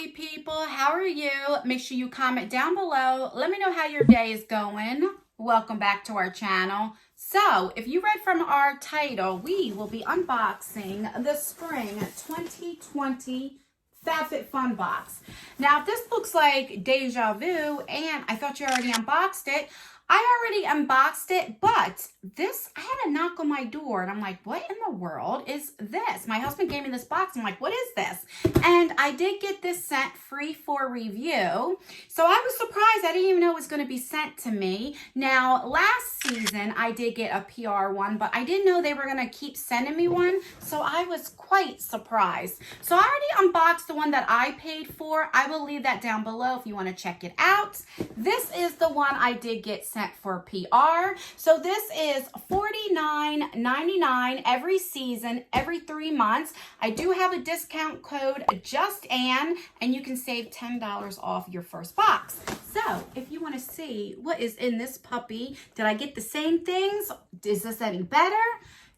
sweet people. How are you? Make sure you comment down below. Let me know how your day is going. Welcome back to our channel. So, if you read from our title, we will be unboxing the Spring 2020 FabFitFun box. Now, this looks like deja vu, and I thought you already unboxed it. I already unboxed it, but I had a knock on my door, and I'm like, what in the world is this? My husband gave me this box. I'm like, what is this? And I did get this sent free for review. So I was surprised. I didn't even know it was going to be sent to me. Now, last season, I did get a PR one, but I didn't know they were going to keep sending me one. So I was quite surprised. So I already unboxed the one that I paid for. I will leave that down below if you want to check it out. This is the one I did get sent for PR. So this is $49.99 every season, every 3 months. I do have a discount code, JustAnn, and you can save $10 off your first box. So if you want to see what is in this puppy, did I get the same things? Is this any better?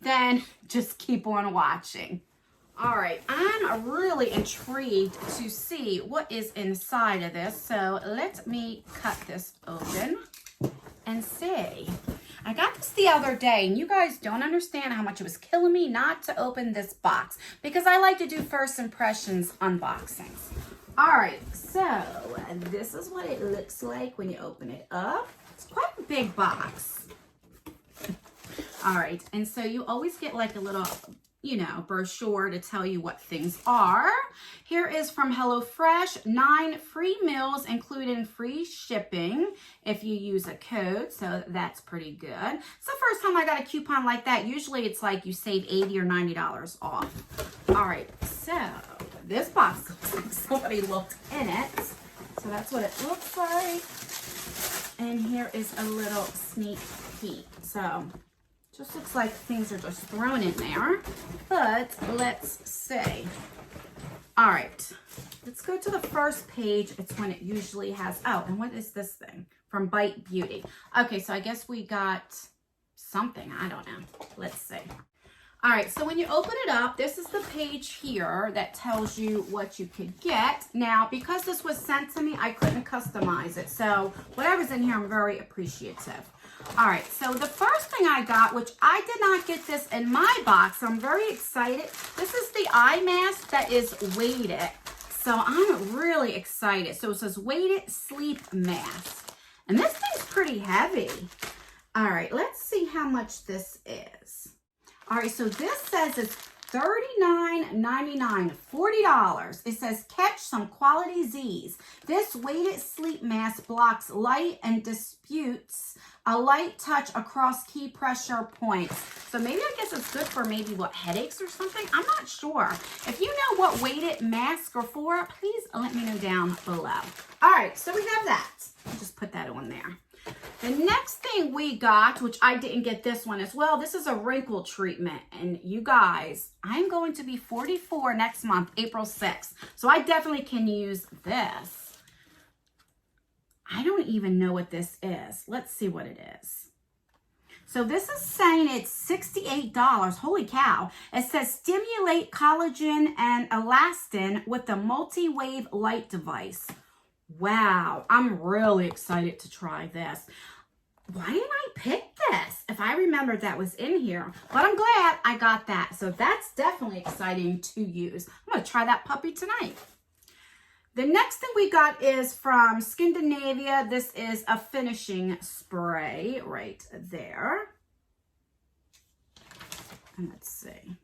Then just keep on watching. All right, I'm really intrigued to see what is inside of this. So let me cut this open and see. I got this the other day, and you guys don't understand how much it was killing me not to open this box because I like to do first impressions unboxings. All right, so this is what it looks like when you open it up. It's quite a big box. All right, and so you always get like a little, brochure to tell you what things are. Here is from HelloFresh, 9 free meals, including free shipping if you use a code, so that's pretty good. It's the first time I got a coupon like that. Usually it's like you save $80 or $90 off. All right, so this box looks like somebody looked in it. So that's what it looks like. And here is a little sneak peek. So just looks like things are just thrown in there, but let's see. All right, let's go to the first page. It's when it usually has, oh, and what is this thing? From Bite Beauty. Okay, so I guess we got something. I don't know. Let's see. All right, so when you open it up, this is the page here that tells you what you could get. Now, because this was sent to me, I couldn't customize it. So whatever's in here, I'm very appreciative. All right, so the first thing I got, which I did not get this in my box, so I'm very excited. This is the eye mask that is weighted. So I'm really excited. So it says weighted sleep mask. And this thing's pretty heavy. All right, let's see how much this is. All right, so this says it's $39.99, $40. It says catch some quality Z's. This weighted sleep mask blocks light and disputes a light touch across key pressure points. So maybe I guess it's good for maybe headaches or something. I'm not sure. If you know what weighted masks are for, please let me know down below. All right, so we have that. I'll just put that on there. The next thing we got, which I didn't get this one as well, this is a wrinkle treatment. And you guys, I'm going to be 44 next month, April 6th. So I definitely can use this. I don't even know what this is. Let's see what it is. So this is saying it's $68. Holy cow. It says stimulate collagen and elastin with the multi-wave light device. Wow, I'm really excited to try this. Why didn't I pick this? If I remembered that was in here. But I'm glad I got that. So that's definitely exciting to use. I'm going to try that puppy tonight. The next thing we got is from Scandinavia. This is a finishing spray right there. And let's see.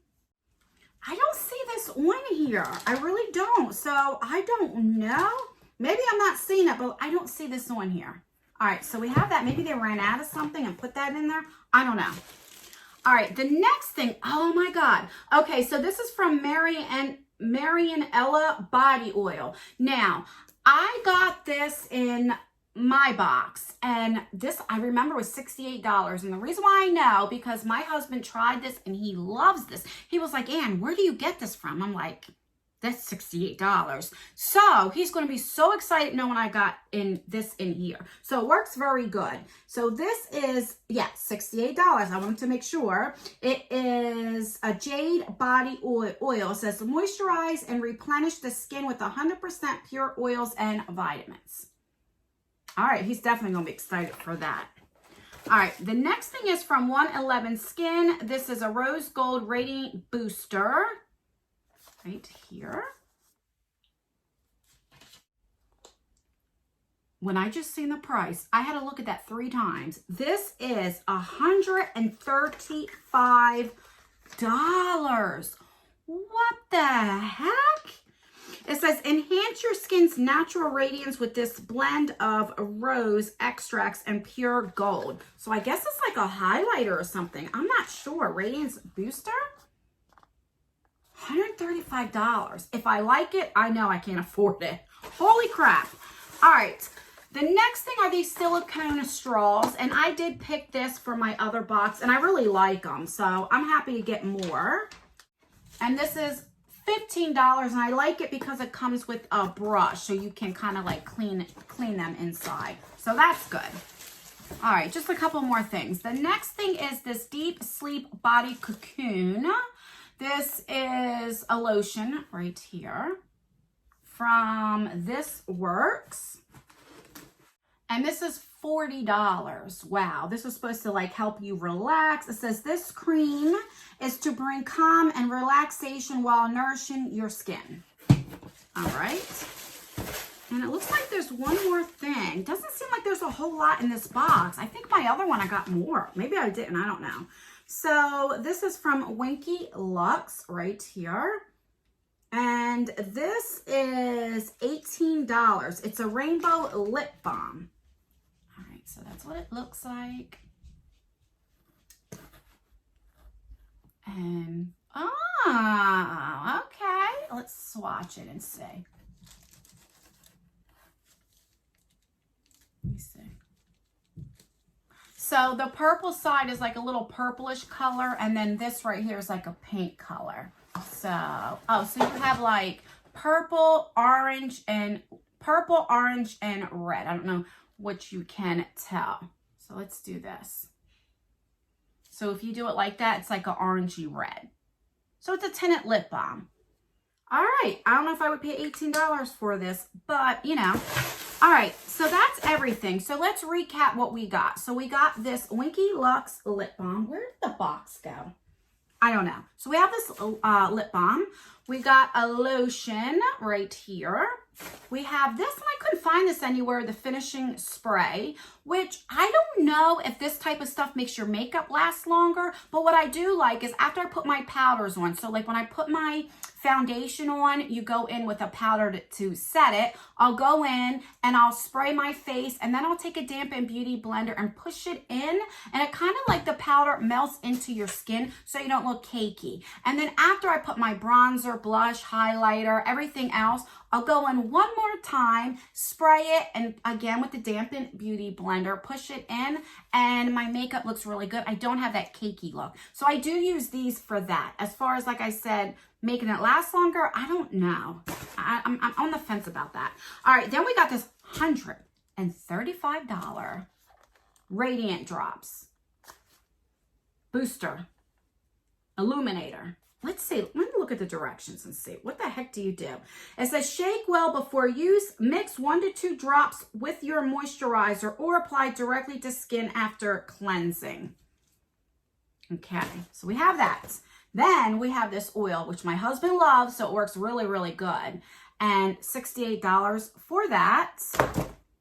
I don't see this on here. I really don't. So I don't know. Maybe I'm not seeing it, but I don't see this on here. All right, so we have that. Maybe they ran out of something and put that in there. I don't know. All right, the next thing. Oh, my God. Okay, so this is from Marianella Body Oil. Now, I got this in my box, and this, I remember, was $68. And the reason why I know, because my husband tried this, and he loves this. He was like, Ann, where do you get this from? I'm like, That's $68. So he's going to be so excited knowing I got this in here. So it works very good. So this is, yeah, $68. I wanted to make sure. It is a jade body oil. It says moisturize and replenish the skin with 100% pure oils and vitamins. All right, he's definitely going to be excited for that. All right, the next thing is from 111 Skin. This is a Rose Gold Radiant Booster. Right here. When I just seen the price, I had to look at that 3 times. This is $135. What the heck? It says, enhance your skin's natural radiance with this blend of rose extracts and pure gold. So I guess it's like a highlighter or something. I'm not sure. Radiance booster? $135. If I like it, I know I can't afford it. Holy crap. All right. The next thing are these silicone straws. And I did pick this for my other box. And I really like them. So I'm happy to get more. And this is $15. And I like it because it comes with a brush. So you can kind of like clean them inside. So that's good. All right. Just a couple more things. The next thing is this Deep Sleep Body Cocoon. This is a lotion right here from This Works. And this is $40. Wow, this is supposed to like help you relax. It says this cream is to bring calm and relaxation while nourishing your skin. All right. And it looks like there's one more thing. Doesn't seem like there's a whole lot in this box. I think my other one I got more. Maybe I didn't, I don't know. So this is from Winky Lux right here. And this is $18. It's a rainbow lip balm. All right, so that's what it looks like. And, oh, okay. Let's swatch it and see. Let me see. So the purple side is like a little purplish color, and then this right here is like a pink color. So, oh, so you have like purple, orange, and red. I don't know what you can tell. So let's do this. So if you do it like that, it's like an orangey red. So it's a tinted lip balm. All right, I don't know if I would pay $18 for this, but you know. All right, so that's everything. So let's recap what we got. So we got this Winky Lux lip balm. Where did the box go? I don't know. So we have this lip balm. We got a lotion right here. We have this, and I couldn't find this anywhere, the finishing spray, which I don't know if this type of stuff makes your makeup last longer, but what I do like is after I put my powders on, so like when I put my foundation on, you go in with a powder to set it. I'll go in and I'll spray my face, and then I'll take a damp and beauty blender and push it in, and it kind of like the powder melts into your skin so you don't look cakey. And then after I put my bronzer, blush, highlighter, everything else, I'll go in one more time, spray it, and again with the dampened beauty blender, push it in, and my makeup looks really good. I don't have that cakey look. So I do use these for that. As far as, like I said, making it last longer, I don't know. I'm on the fence about that. All right, then we got this $135 Radiant Drops Booster Illuminator. Let's see. Let me look at the directions and see. What the heck do you do? It says shake well before use. Mix 1 to 2 drops with your moisturizer or apply directly to skin after cleansing. Okay, so we have that. Then we have this oil, which my husband loves, so it works really, really good. And $68 for that.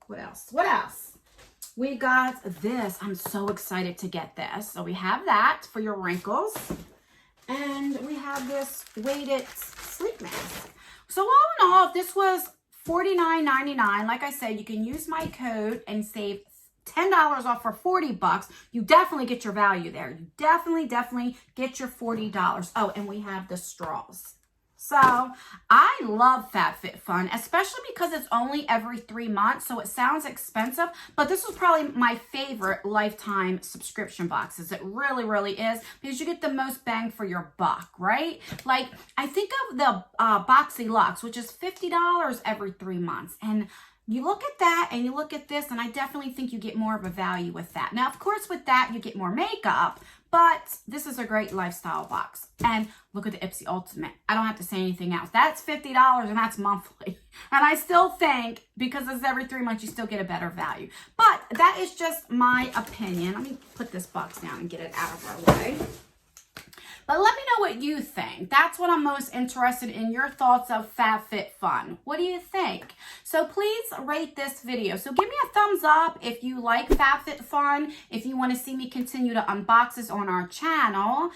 What else? What else? We got this. I'm so excited to get this. So we have that for your wrinkles. And we have this weighted sleep mask. So all in all, if this was $49.99, like I said, you can use my code and save $10 off for $40. You definitely get your value there. You definitely get your $40. Oh, and we have the straws. So I love FabFitFun, especially because it's only every 3 months. So it sounds expensive, but this is probably my favorite lifetime subscription boxes. It really, really is, because you get the most bang for your buck, right? Like, I think of the Boxy Luxe, which is $50 every 3 months. And you look at that and you look at this, and I definitely think you get more of a value with that. Now, of course, with that, you get more makeup, but this is a great lifestyle box. And look at the Ipsy Ultimate. I don't have to say anything else. That's $50 and that's monthly. And I still think, because it's every 3 months, you still get a better value. But that is just my opinion. Let me put this box down and get it out of our way. But let me know what you think. That's what I'm most interested in, your thoughts of FabFitFun. What do you think? So please rate this video. So give me a thumbs up if you like FabFitFun. If you want to see me continue to unbox this on our channel,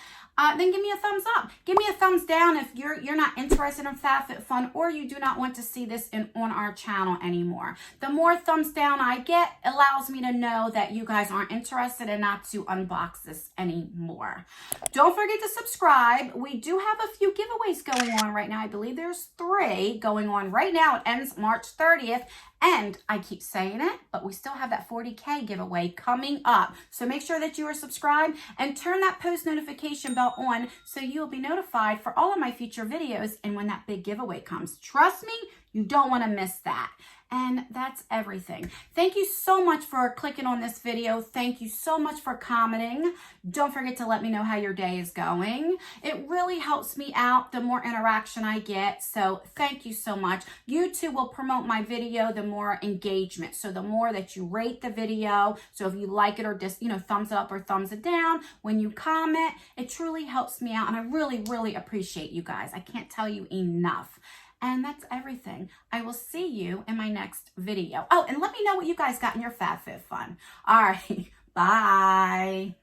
then give me a thumbs up. Give me a thumbs down if you're not interested in FabFitFun, or you do not want to see this on our channel anymore. The more thumbs down I get, allows me to know that you guys aren't interested and not to unbox this anymore. Don't forget to subscribe. We do have a few giveaways going on right now. I believe there's 3 going on right now. It ends March 30th. And I keep saying it, but we still have that 40K giveaway coming up. So make sure that you are subscribed and turn that post notification bell on so you'll be notified for all of my future videos and when that big giveaway comes. Trust me, you don't want to miss that. And that's everything. Thank you so much for clicking on this video. Thank you so much for commenting. Don't forget to let me know how your day is going. It really helps me out the more interaction I get. So thank you so much. YouTube will promote my video, the more engagement. So the more that you rate the video, so if you like it or just, thumbs it up or thumbs it down, when you comment, it truly helps me out. And I really, really appreciate you guys. I can't tell you enough. And that's everything. I will see you in my next video. Oh, and let me know what you guys got in your FabFitFun. All right, bye.